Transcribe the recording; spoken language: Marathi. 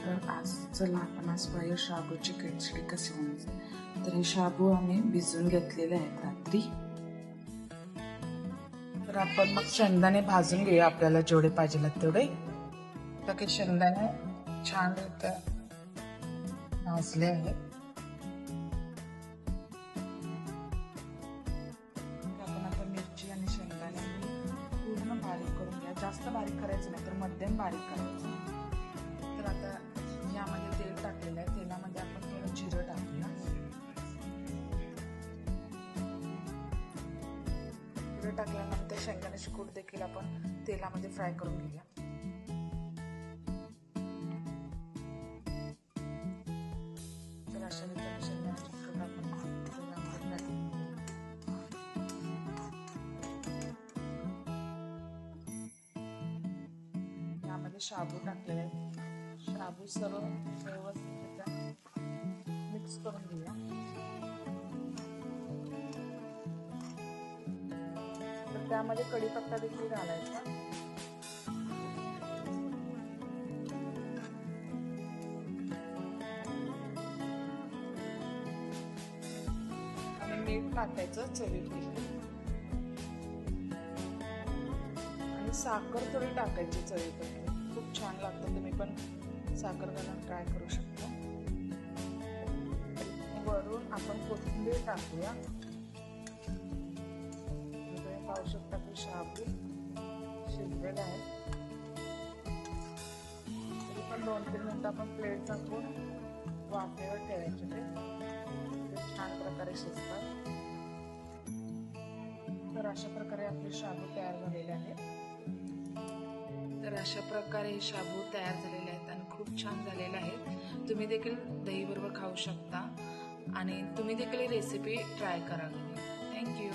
तर आज चला आपण आज पाहूया शाबूची खिचडी कशी बनवायची। तर हे शाबू आम्ही भिजवून घेतलेले आहेत रात्री। तर आपण मग शेंगदाणे भाजून घेऊया, आपल्याला जेवढे पाहिजे तेवढे। तर हे शेंगदाणे छान भाजले आहेत। आपण आता मिरची आणि शेंगदाणे पूर्ण बारीक करून घ्या, जास्त बारीक करायचं नाही तर मध्यम बारीक करायचं। तर आता यामध्ये तेल टाकलेलं आहे, तेलामध्ये आपण थोडं जिरं टाकूया। जिरं टाकल्यानंतर शेंगदाण्याची कूट देखील आपण तेलामध्ये फ्राय करून घेऊया। तर अशा रीतीने शेंगदाण्याची कूट आपण तेलामध्ये यामध्ये शाबू टाकलेले आहेत। शाबू सर्व व्यवस्थित मिक्स करून घेऊया। तर त्यामध्ये कढीपत्ता देखील घालायचा आणि मीठ टाकायचं चवीपुरतं आणि साखर थोडी टाकायची चवीपुरती। खूप छान लागतं, तुम्ही पण साखर घालून ट्राय करू शकता। वरून आपण कोथिंबीर टाकूया। पाहू शकता की शाबू शिजलेला आहे। तरी पण 2-3 मिनिटं आपण प्लेट टाकून वाफेवर ठेवायचे, ते छान प्रकारे शिजतात। तर अशा प्रकारे आपले शाबू तयार झालेले आहेत। तर अशा प्रकारे हे शाबू तयार झालेले आहेत आणि खूप छान झालेले आहेत। तुम्ही देखील दही बरोबर खाऊ शकता आणि तुम्ही देखील ही रेसिपी ट्राय करा। थँक्यू।